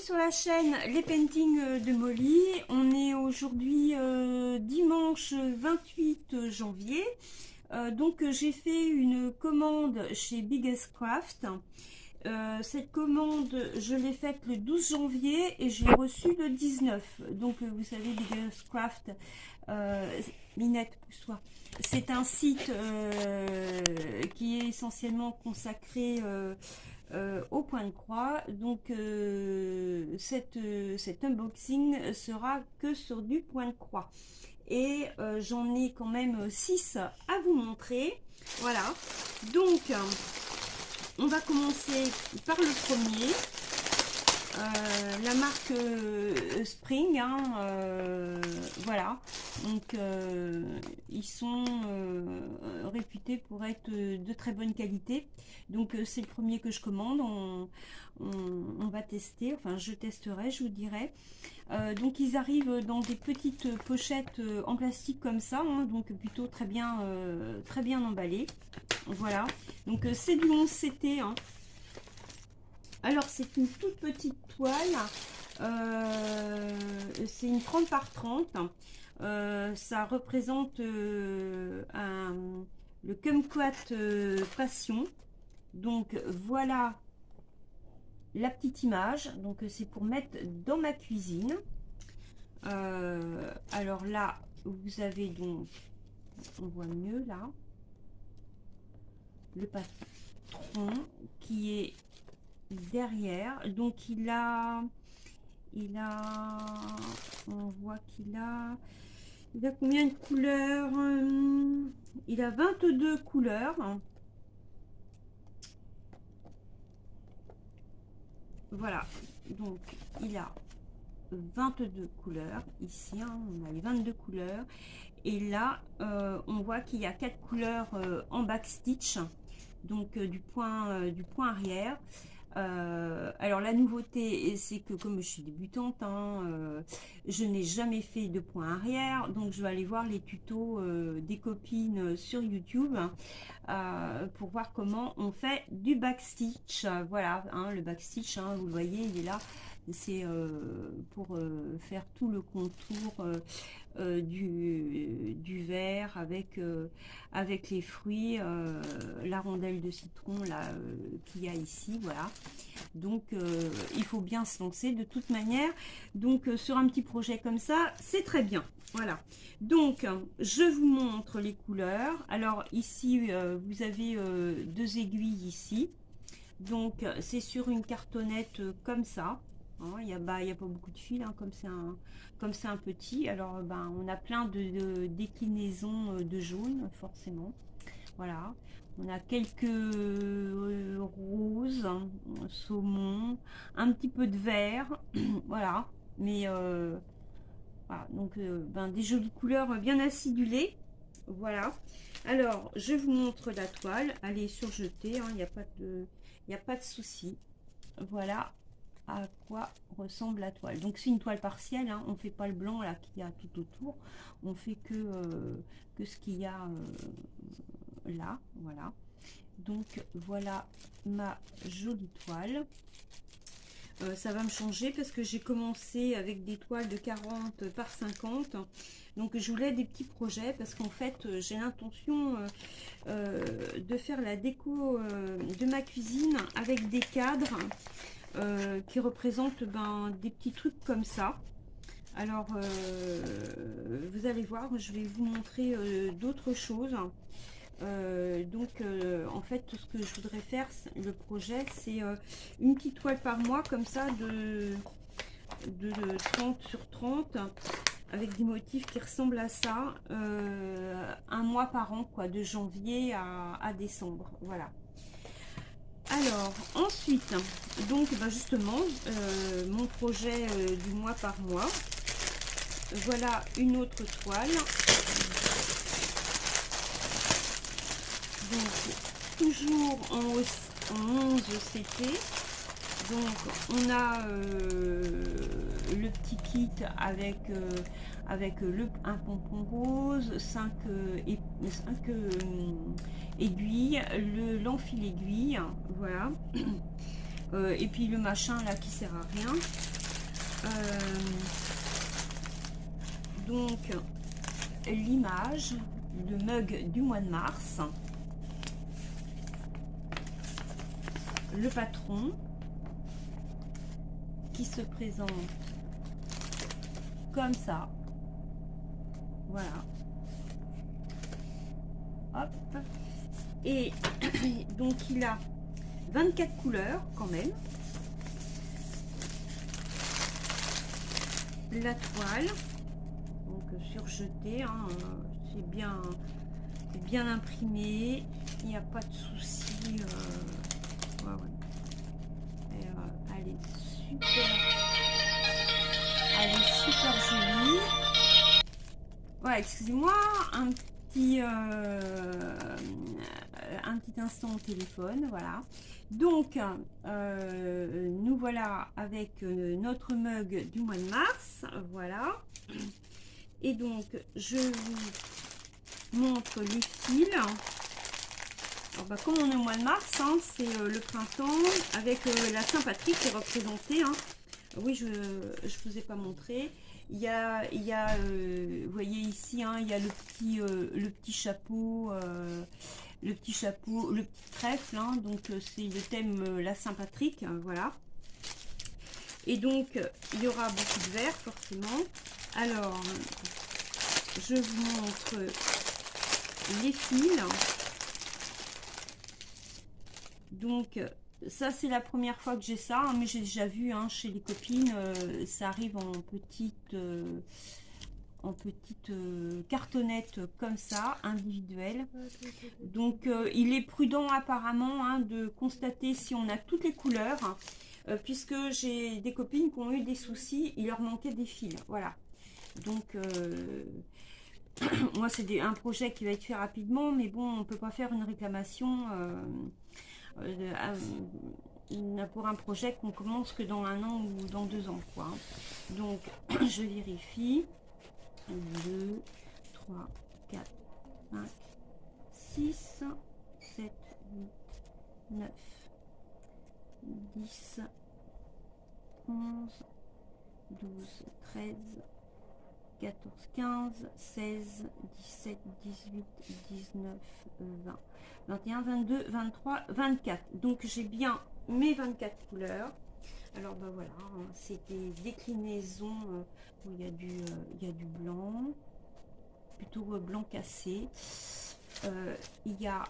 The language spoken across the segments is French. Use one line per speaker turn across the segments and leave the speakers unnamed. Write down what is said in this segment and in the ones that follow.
sur la chaîne Les Paintings de Molly. On est aujourd'hui dimanche 28 janvier. Donc j'ai fait une commande chez Biggest Craft. Cette commande, je l'ai faite le 12 janvier et je l'ai reçue le 19. Donc vous savez, Biggest Craft, Minette, pousse-toi. C'est un site qui est essentiellement consacré au point de croix. Donc cet unboxing sera que sur du point de croix. Et j'en ai quand même 6 à vous montrer. Voilà. Donc on va commencer par le premier. La marque Spring, hein, voilà, donc ils sont réputés pour être de très bonne qualité, donc c'est le premier que je commande. On va tester, enfin je testerai, je vous dirai. Donc ils arrivent dans des petites pochettes en plastique comme ça, hein, donc plutôt très bien emballées. Voilà, donc c'est du 11CT, hein. Alors c'est une toute petite toile, c'est une 30 par 30, ça représente le Kumquat Passion. Donc voilà la petite image, donc c'est pour mettre dans ma cuisine. Alors là vous avez donc, on voit mieux là, le patron qui est derrière. Donc on voit qu'il a combien de couleurs? Il a 22 couleurs. Voilà, donc il a 22 couleurs ici, hein, on a les 22 couleurs, et là on voit qu'il y a 4 couleurs en backstitch, donc du point arrière. Alors la nouveauté, c'est que comme je suis débutante, hein, je n'ai jamais fait de point arrière, donc je vais aller voir les tutos des copines sur YouTube pour voir comment on fait du backstitch. Voilà, hein, le backstitch, hein, vous le voyez, il est là. C'est pour faire tout le contour du verre avec les fruits, la rondelle de citron là qu'il y a ici. Voilà, donc il faut bien se lancer de toute manière. Donc sur un petit projet comme ça, c'est très bien. Voilà, donc je vous montre les couleurs. Alors ici vous avez 2 aiguilles ici, donc c'est sur une cartonnette comme ça. Il n'y a pas beaucoup de fils, hein, comme c'est un petit. Alors on a plein de déclinaisons de jaune, forcément. Voilà, on a quelques roses, saumon, un petit peu de vert. Voilà, mais voilà, donc des jolies couleurs bien acidulées. Voilà, alors je vous montre la toile. Elle est surjetée, hein, il n'y a pas de souci. Voilà à quoi ressemble la toile. Donc c'est une toile partielle, hein, on fait pas le blanc là qu'il y a tout autour, on fait que ce qu'il y a là. Voilà, donc voilà ma jolie toile. Ça va me changer parce que j'ai commencé avec des toiles de 40 par 50, donc je voulais des petits projets parce qu'en fait j'ai l'intention de faire la déco de ma cuisine avec des cadres qui représentent des petits trucs comme ça. Alors vous allez voir, je vais vous montrer d'autres choses. Donc en fait tout ce que je voudrais faire, le projet, c'est une petite toile par mois comme ça de 30 sur 30 avec des motifs qui ressemblent à ça, un mois par an, quoi, de janvier à décembre. Voilà. Alors ensuite, donc justement mon projet du mois par mois. Voilà une autre toile. Donc toujours en 11 CT. Donc on a le petit kit avec un pompon rose, 5 aiguilles, l'enfil aiguille. Voilà. Et puis le machin là qui sert à rien. Donc l'image, le mug du mois de mars, le patron qui se présente comme ça, voilà, hop, et donc il a 24 couleurs quand même, la toile, donc surjetée, hein, c'est bien imprimé, il n'y a pas de souci, ouais, ouais. Et, elle est super jolie. Voilà, excusez-moi, un petit instant au téléphone, voilà. Donc, nous voilà avec notre mug du mois de mars, voilà. Et donc, je vous montre les fils. Alors, bah, comme on est au mois de mars, hein, c'est le printemps avec la Saint-Patrick qui est représentée. Hein. Oui, je ne vous ai pas montré. Il y a vous voyez ici, hein, il y a le petit chapeau, le petit trèfle, hein, donc c'est le thème la Saint-Patrick, voilà. Et donc il y aura beaucoup de vert forcément. Alors, je vous montre les fils. Donc ça c'est la première fois que j'ai ça, hein, mais j'ai déjà vu, hein, chez les copines, ça arrive en petite cartonnette comme ça, individuelle. Donc il est prudent apparemment, hein, de constater si on a toutes les couleurs, puisque j'ai des copines qui ont eu des soucis, il leur manquait des fils, voilà. Donc moi c'est un projet qui va être fait rapidement, mais bon, on peut pas faire une réclamation pour un projet qu'on commence que dans 1 an ou dans 2 ans, quoi. Donc je vérifie. 2, 3, 4, 5, 6, 7, 8, 9, 10, 11, 12, 13, 14, 15, 16, 17, 18, 19, 20, 21, 22, 23, 24. Donc j'ai bien mes 24 couleurs. Alors ben voilà, hein, c'est des déclinaisons où il y a du blanc, plutôt blanc cassé. Il y a,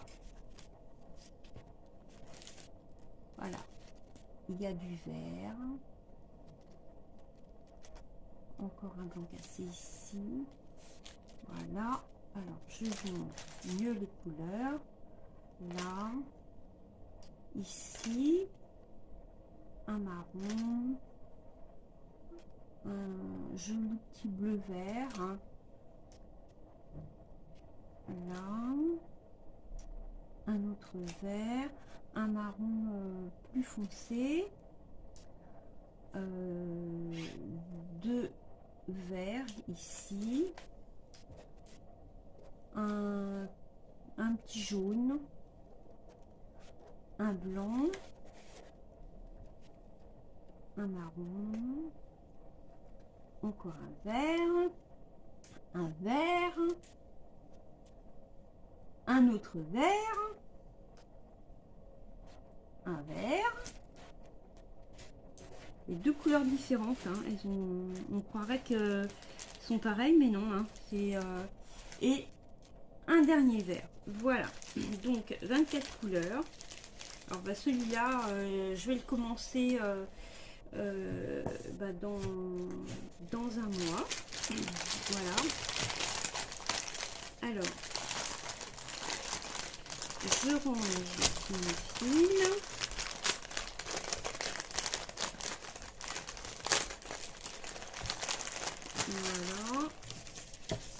voilà, il y a du vert. Encore un blanc cassé ici. Voilà. Alors, je vous montre mieux les couleurs. Là. Ici. Un marron. Un joli petit bleu vert. Hein. Là. Un autre vert. Un marron plus foncé. Deux vert ici, un petit jaune, un blanc, un marron, encore un vert, un autre vert, un vert. Les deux couleurs différentes, hein. Elles ont, on croirait que sont pareilles, mais non, hein. C'est et un dernier vert. Voilà, donc 24 couleurs. Alors bah, celui-là, je vais le commencer bah, dans un mois. Voilà. Alors, je range mes fils. Voilà,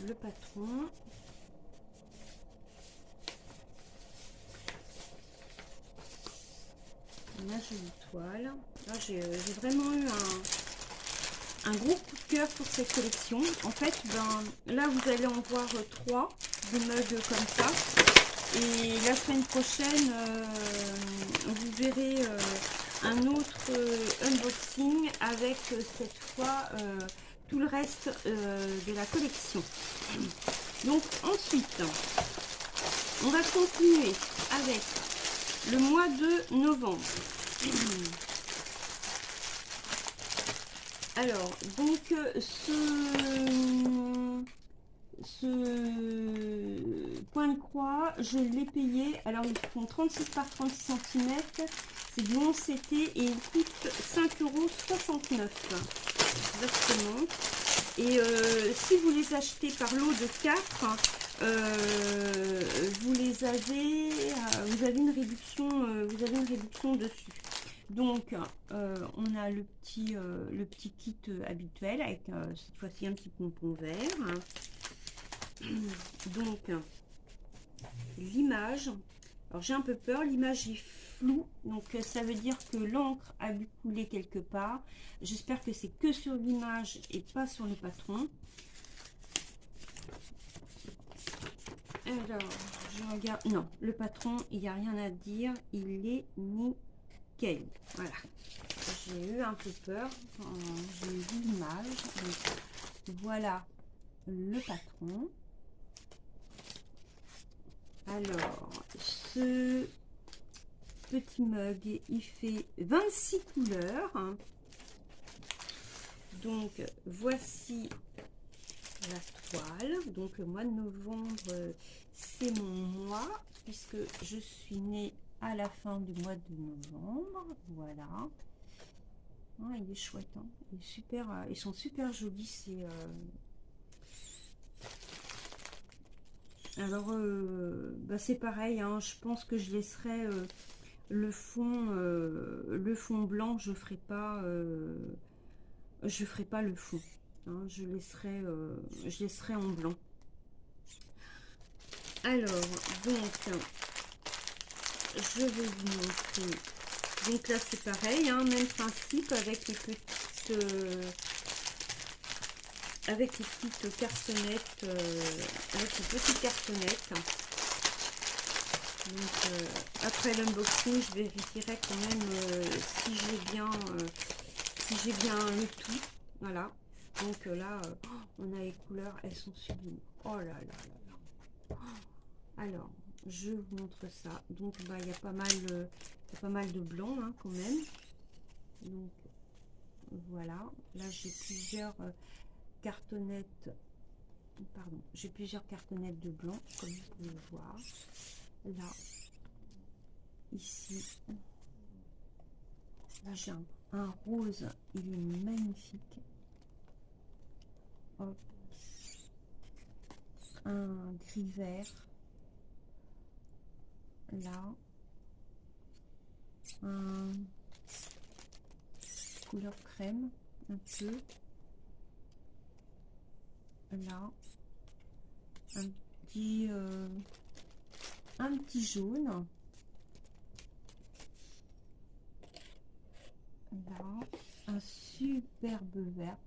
le patron. La jolie toile. Là, j'ai vraiment eu un gros coup de cœur pour cette collection. En fait, ben, là, vous allez en voir 3 des mugs comme ça. Et la semaine prochaine, vous verrez un autre unboxing avec cette fois tout le reste de la collection. Donc ensuite, on va continuer avec le mois de novembre. Alors, donc, ce point de croix, je l'ai payé. Alors, ils font 36 par 36 cm. C'est du 11 CT et il coûte 5,69 €. Exactement. Et si vous les achetez par lot de 4, vous avez une réduction dessus. Donc on a le petit kit habituel avec cette fois-ci un petit pompon vert. Donc l'image, alors j'ai un peu peur, l'image est floue, donc ça veut dire que l'encre a dû couler quelque part. J'espère que c'est que sur l'image et pas sur le patron. Alors je regarde, non, le patron il n'y a rien à dire, il est nickel. Voilà, j'ai eu un peu peur quand j'ai vu l'image. Voilà le patron. Alors ce petit mug il fait 26 couleurs. Donc voici la toile. Donc le mois de novembre c'est mon mois puisque je suis née à la fin du mois de novembre. Voilà. Ah, il est chouette, hein. Il est super, ils sont super jolis. C'est alors bah, c'est pareil, hein, je pense que je laisserai le fond blanc, je ferai pas le fond, hein, je laisserai en blanc. Alors donc je vais vous montrer. Donc là c'est pareil, hein, même principe avec les petites cartonnettes, Donc après l'unboxing, je vérifierai quand même si j'ai bien le tout. Voilà. Donc là, on a les couleurs, elles sont sublimes. Oh là là là là. Alors, je vous montre ça. Donc bah il y a pas mal de blanc, hein, quand même. Donc voilà. Là j'ai plusieurs cartonnettes. Pardon, j'ai plusieurs cartonnettes de blanc, comme vous pouvez le voir. Là, ici, là j'ai un rose, il est magnifique. Hop. Un gris vert. Là, un couleur crème, un peu. Là, un petit jaune. Là, un superbe vert.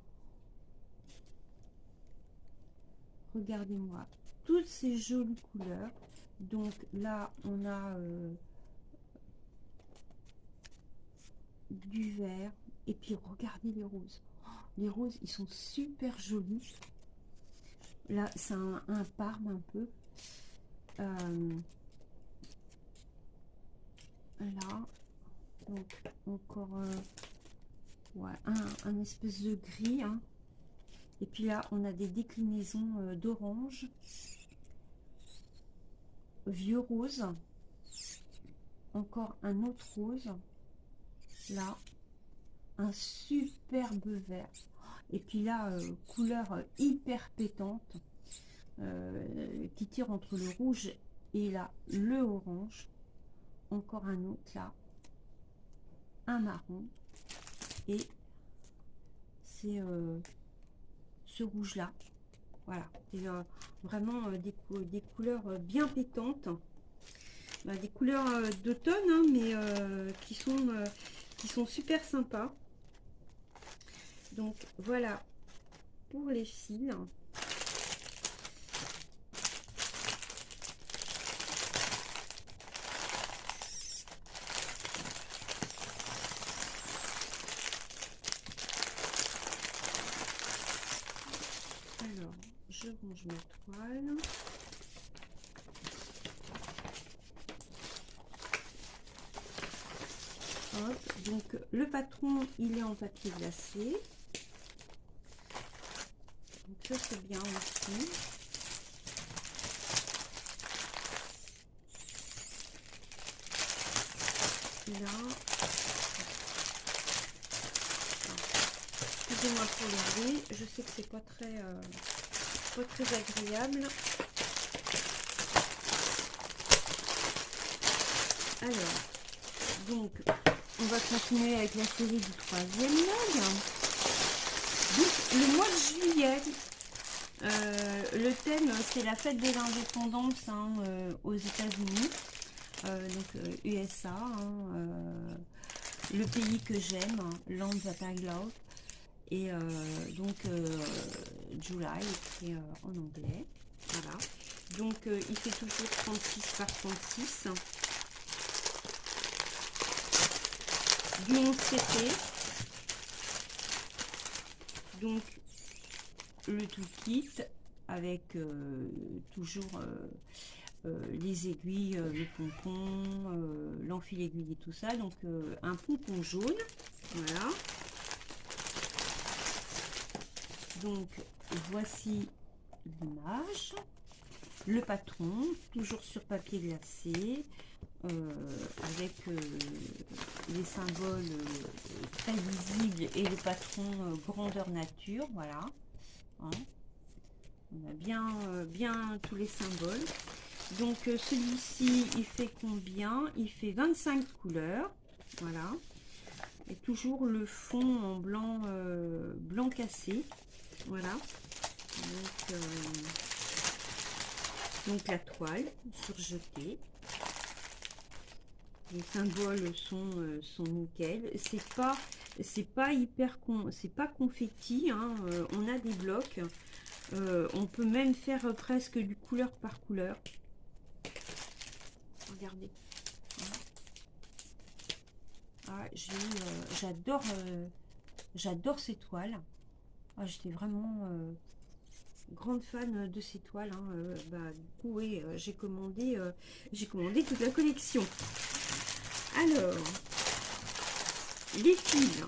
Regardez-moi toutes ces jolies couleurs. Donc là, on a du vert. Et puis regardez les roses. Les roses, ils sont super jolis. Là, c'est un parme un peu. Là, donc encore ouais, un espèce de gris, hein. Et puis là on a des déclinaisons d'orange, vieux rose, encore un autre rose, là un superbe vert, et puis là couleur hyper pétante qui tire entre le rouge et là le orange, encore un autre là, un marron, et c'est ce rouge là. Voilà, c'est vraiment des couleurs bien pétantes, des couleurs d'automne, hein, mais qui sont super sympas. Donc voilà pour les fils. range ma toile. Hop, donc le patron il est en papier glacé. Donc ça c'est bien aussi. Là, excusez-moi pour le bruit, je sais que c'est pas très agréable. Alors, donc on va continuer avec la série du troisième mug. Donc le mois de juillet, le thème c'est la fête de l'indépendance hein, aux États-Unis, donc USA, hein, le pays que j'aime, Land That I Love, et donc July écrit en anglais. Voilà. Donc il fait toujours 36 par 36. Du 11 CP. Donc le toolkit avec toujours les aiguilles, le pompon, l'enfil aiguille et tout ça. Donc un pompon jaune. Voilà. Donc voici l'image. Le patron, toujours sur papier glacé. Avec les symboles très visibles et le patron grandeur nature, voilà. Hein. On a bien tous les symboles. Donc celui-ci, il fait combien? Il fait 25 couleurs, voilà. Et toujours le fond en blanc, blanc cassé, voilà. Donc la toile surjetée. Les symboles sont nickel. C'est pas hyper c'est pas confetti, hein. On a des blocs. On peut même faire presque du couleur par couleur. Regardez. Ah, j'adore ces toiles. Ah, j'étais vraiment grande fan de ces toiles. Hein. Du coup, oui, j'ai commandé toute la collection. Alors, les fils.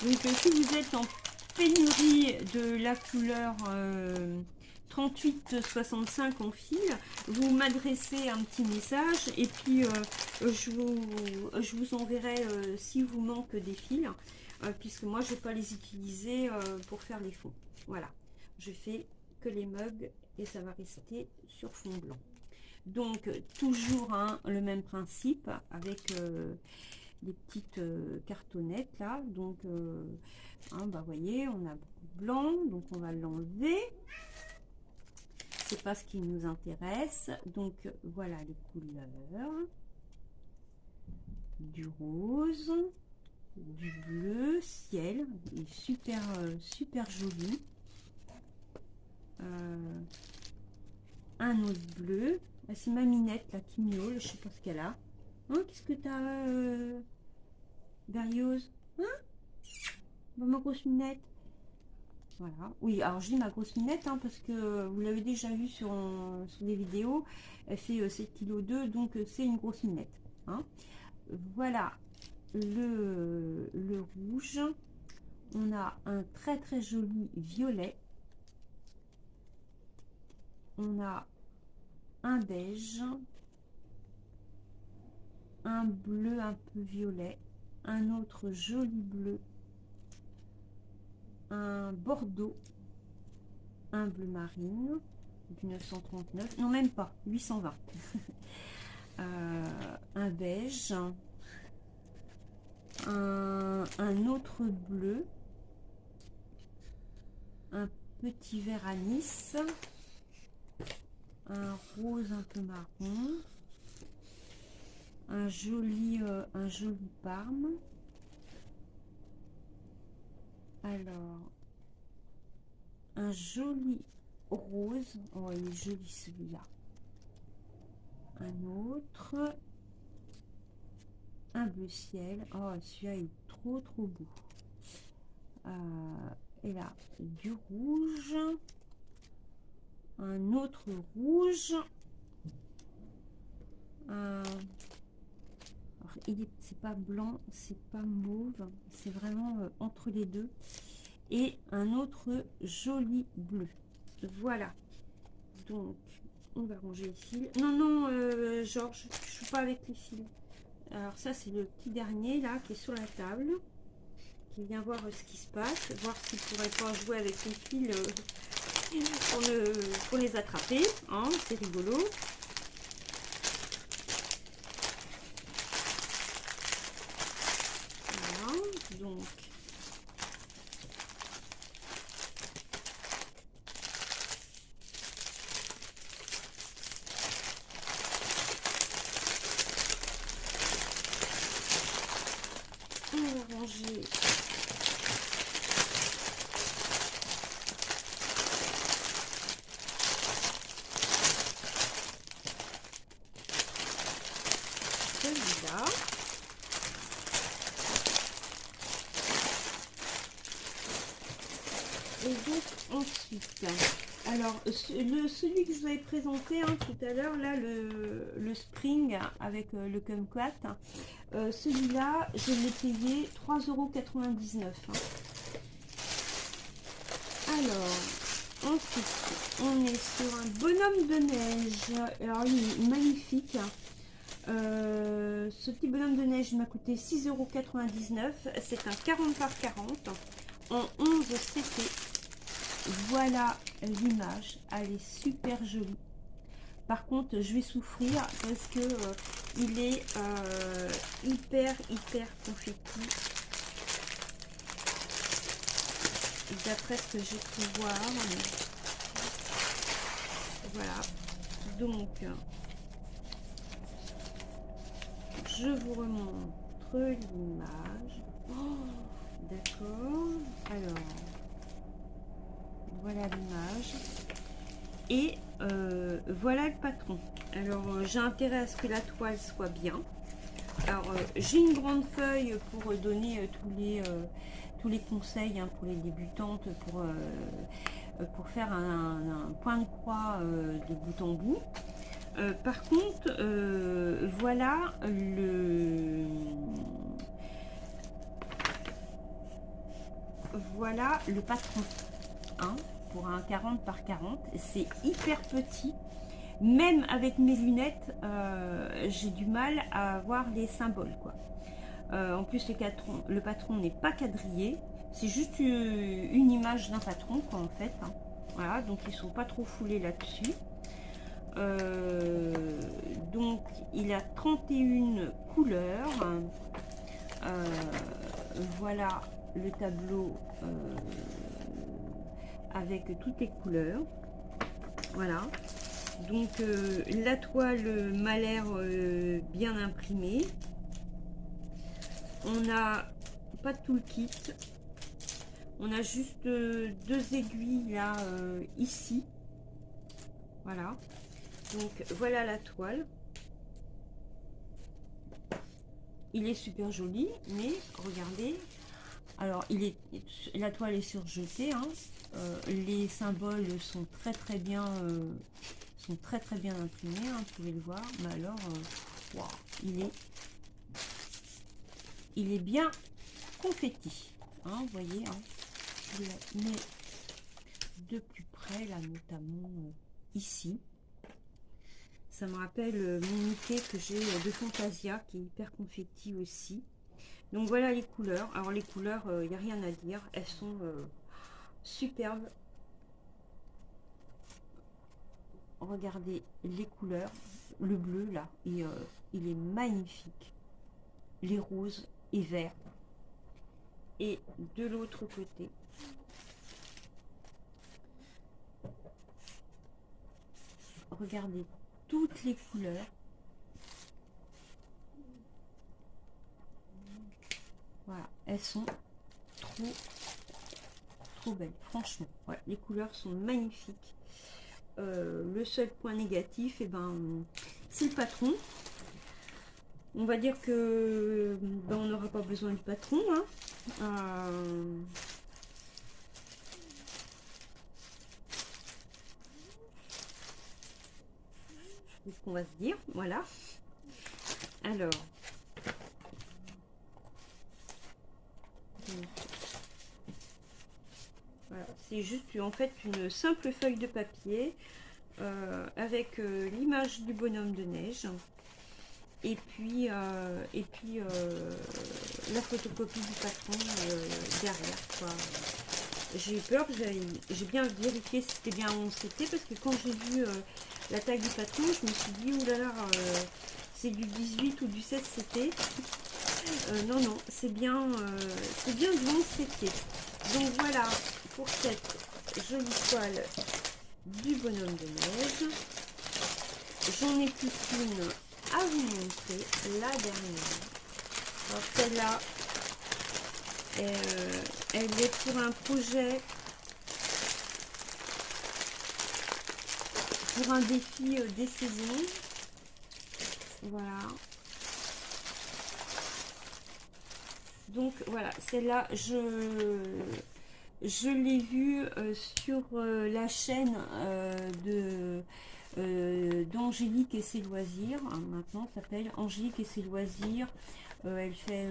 Donc, si vous êtes en pénurie de la couleur 3865 en fil, vous m'adressez un petit message et puis je vous enverrai si vous manque des fils, puisque moi je ne vais pas les utiliser pour faire les fonds. Voilà, je fais que les mugs et ça va rester sur fond blanc. Donc toujours hein, le même principe avec des petites cartonnettes là. Donc hein, voyez, on a beaucoup de blanc, donc on va l'enlever. C'est pas ce qui nous intéresse. Donc voilà les couleurs, du rose, du bleu ciel, il est super super joli. Un autre bleu, c'est ma minette là qui miaule, je sais pas ce qu'elle a. Hein, qu'est-ce que t'as Berlioz, hein, ma grosse minette. Voilà. Oui, alors je dis ma grosse minette hein, parce que vous l'avez déjà vu sur les vidéos. Elle fait 7,2 kg, donc c'est une grosse minette. Hein. Voilà le rouge. On a un très très joli violet. On a un beige. Un bleu un peu violet. Un autre joli bleu. Un bordeaux, un bleu marine du 939, non même pas, 820. Un beige, un autre bleu, un petit vert anis, un rose un peu marron, un joli parme. Alors, un joli rose. Oh, il est joli celui-là. Un autre. Un bleu ciel. Oh, celui-là est trop beau. Et là, du rouge. Un autre rouge. C'est pas blanc, c'est pas mauve, c'est vraiment entre les deux. Et un autre joli bleu. Voilà. Donc, on va ranger les fils. Non, non, Georges, je joue pas avec les fils. Alors ça, c'est le petit dernier, là, qui est sur la table. Qui vient voir ce qui se passe. Voir s'il pourrait pas jouer avec les fils pour les attraper. Hein, c'est rigolo. Voilà, donc... on va ranger celui-là. Et donc ensuite, alors celui que je vous avais présenté tout à l'heure, là le Spring avec le kumquat, celui-là je l'ai payé 3,99 €. Alors ensuite on est sur un bonhomme de neige. Alors il est magnifique. Ce petit bonhomme de neige m'a coûté 6,99 €. C'est un 40 par 40 en 11 CP. Voilà l'image, elle est super jolie. Par contre, je vais souffrir parce que il est hyper confetti. D'après ce que j'ai pu voir. Voilà. Donc, je vous remontre l'image. Oh, d'accord. Alors, voilà l'image. Et voilà le patron. Alors, j'ai intérêt à ce que la toile soit bien. Alors, j'ai une grande feuille pour donner tous les conseils pour les débutantes, pour faire un point de croix de bout en bout. Par contre, voilà le patron, hein, pour un 40 par 40. C'est hyper petit. Même avec mes lunettes, j'ai du mal à voir les symboles, quoi. En plus, le patron n'est pas quadrillé. C'est juste une image d'un patron, quoi, en fait. Hein. Voilà, donc ils sont pas trop foulés là-dessus. Donc il a 31 couleurs. Voilà le tableau avec toutes les couleurs. Voilà. Donc la toile m'a l'air bien imprimée. On n'a pas tout le kit. On a juste 2 aiguilles là ici. Voilà. Donc voilà la toile. Il est super joli, mais regardez. Alors la toile est surjetée. Hein. Les symboles sont très bien imprimés. Hein, vous pouvez le voir. Mais alors, wow, il est bien confetti. Hein, vous voyez. Hein. Je la mets de plus près là, notamment ici. Ça me rappelle mon Mickey que j'ai de Fantasia, qui est hyper confetti aussi. Donc voilà les couleurs. Alors les couleurs, il n'y a rien à dire. Elles sont superbes. Regardez les couleurs. Le bleu là, et, il est magnifique. Les roses et verts. Et de l'autre côté, regardez toutes les couleurs. Voilà, elles sont trop trop belle, franchement. Ouais, les couleurs sont magnifiques. Le seul point négatif, et ben, c'est le patron. On va dire que ben, on n'aura pas besoin du patron. Hein. C'est ce qu'on va se dire. Voilà. Alors. Voilà, c'est juste en fait une simple feuille de papier avec l'image du bonhomme de neige et puis la photocopie du patron derrière quoi. J'ai eu peur, j'ai bien vérifié si c'était bien où c'était parce que quand j'ai vu la taille du patron, je me suis dit oulala, c'est du 18 ou du 16 CT. Non, non, c'est bien du 11 CT. Donc voilà pour cette jolie toile du bonhomme de neige. J'en ai plus qu'une à vous montrer, la dernière. Alors celle-là, elle est pour un projet, pour un défi des saisons. Voilà. Donc voilà, celle-là, je l'ai vue sur la chaîne d'Angélique et ses loisirs. Hein, maintenant, ça s'appelle Angélique et ses loisirs. Elle fait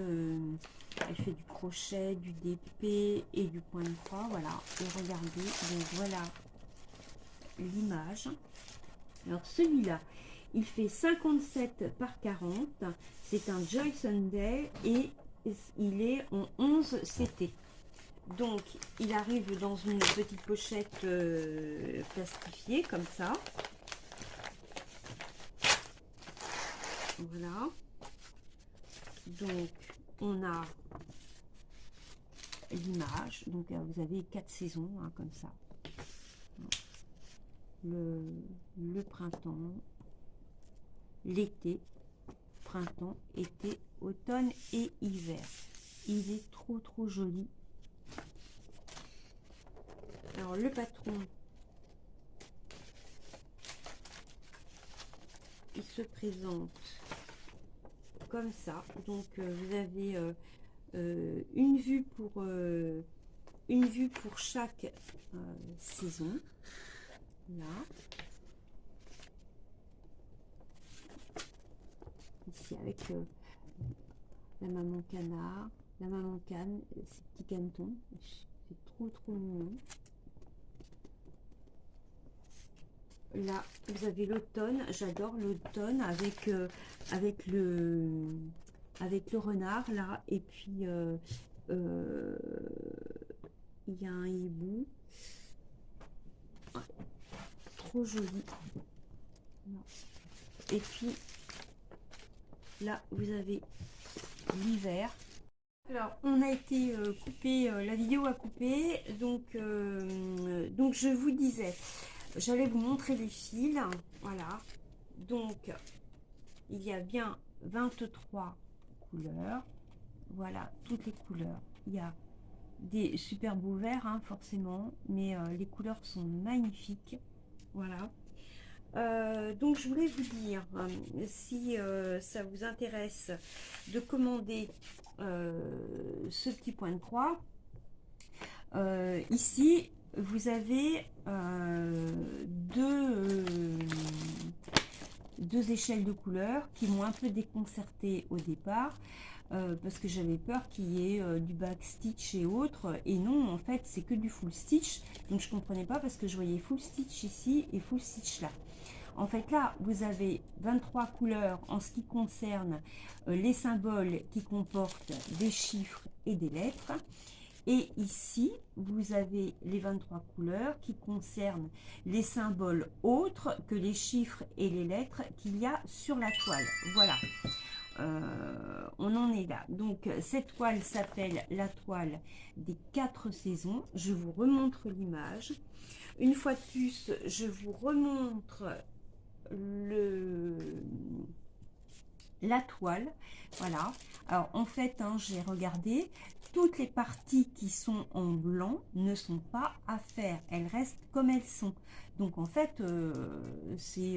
du crochet, du DP et du point de croix. Voilà, et regardez, donc voilà l'image. Alors celui-là, il fait 57 par 40. C'est un Joy Sunday et il est en 11 CT. Donc, il arrive dans une petite pochette plastifiée, comme ça. Voilà. Donc, on a l'image. Donc, vous avez 4 saisons, hein, comme ça. Le printemps, l'été, printemps, été, automne et hiver. Il est trop, trop joli. Alors, le patron, il se présente comme ça. Donc, vous avez une vue pour chaque saison. Là. Ici, avec la maman canard, la maman canne, ces petits canetons. C'est trop, trop mignon. Là, vous avez l'automne. J'adore l'automne avec le renard là. Et puis il y a un hibou. Ouais, trop joli. Et puis là, vous avez l'hiver. Alors, on a été coupé, la vidéo a coupé. Donc je vous disais. J'allais vous montrer les fils, voilà, donc il y a bien 23 couleurs, voilà, toutes les couleurs. Il y a des super beaux verts, hein, forcément, mais les couleurs sont magnifiques, voilà. Donc je voulais vous dire, si ça vous intéresse de commander ce petit point de croix, ici, vous avez deux échelles de couleurs qui m'ont un peu déconcertée au départ parce que j'avais peur qu'il y ait du backstitch et autres, et non, en fait c'est que du full stitch, donc je comprenais pas parce que je voyais full stitch ici et full stitch là. En fait là vous avez 23 couleurs en ce qui concerne les symboles qui comportent des chiffres et des lettres. Et ici, vous avez les 23 couleurs qui concernent les symboles autres que les chiffres et les lettres qu'il y a sur la toile. Voilà, on en est là. Donc, cette toile s'appelle la toile des 4 saisons. Je vous remontre l'image. Une fois de plus, je vous remontre la toile. Voilà. Alors, en fait, hein, j'ai regardé toutes les parties qui sont en blanc ne sont pas à faire, elles restent comme elles sont. Donc en fait, c'est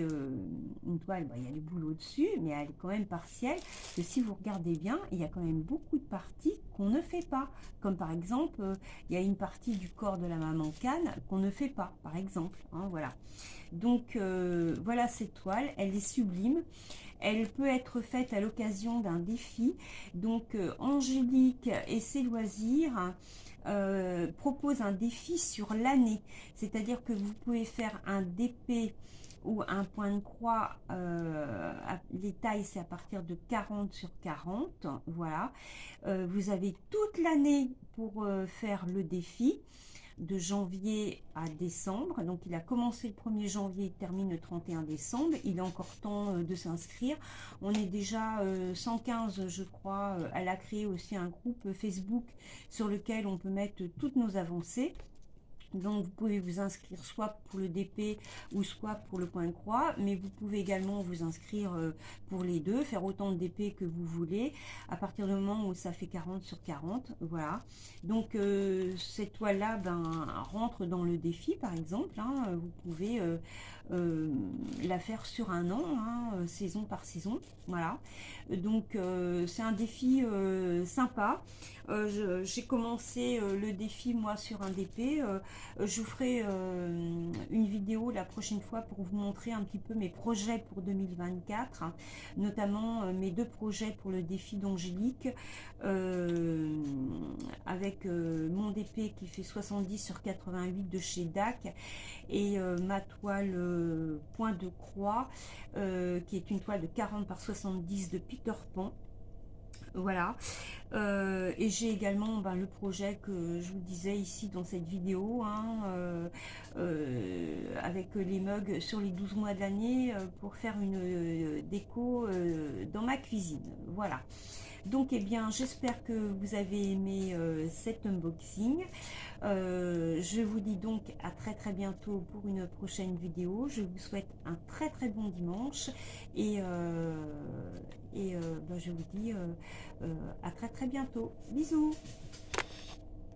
une toile, bah, il y a du boulot dessus, mais elle est quand même partielle. Que si vous regardez bien, il y a quand même beaucoup de parties qu'on ne fait pas. Comme par exemple, il y a une partie du corps de la maman canne qu'on ne fait pas, par exemple. Hein, voilà. Donc voilà cette toile, elle est sublime. Elle peut être faite à l'occasion d'un défi. Donc Angélique et ses loisirs propose un défi sur l'année. C'est-à-dire que vous pouvez faire un DP ou un point de croix. Les tailles, c'est à partir de 40 sur 40. Voilà. Vous avez toute l'année pour faire le défi, de janvier à décembre. Donc il a commencé le 1er janvier, il termine le 31 décembre. Il a encore temps de s'inscrire. On est déjà 115, je crois. Elle a créé aussi un groupe Facebook sur lequel on peut mettre toutes nos avancées. Donc vous pouvez vous inscrire soit pour le DP ou soit pour le point de croix, mais vous pouvez également vous inscrire pour les deux, faire autant de DP que vous voulez, à partir du moment où ça fait 40 sur 40, voilà. Donc cette toile-là rentre dans le défi, par exemple, hein, vous pouvez la faire sur un an, hein, saison par saison, voilà. Donc c'est un défi sympa. J'ai commencé le défi moi sur un DP. Je vous ferai une vidéo la prochaine fois pour vous montrer un petit peu mes projets pour 2024, hein, notamment mes 2 projets pour le défi d'Angélique, avec mon DP qui fait 70 sur 88 de chez DAC et ma toile point de croix qui est une toile de 40 par 70 de Peter Pan. Voilà. Et j'ai également le projet que je vous disais ici dans cette vidéo, hein, avec les mugs sur les 12 mois de l'année pour faire une déco dans ma cuisine. Voilà. Donc, eh bien, j'espère que vous avez aimé cet unboxing. Je vous dis donc à très très bientôt pour une prochaine vidéo. Je vous souhaite un très très bon dimanche et je vous dis à très très bientôt. Bisous!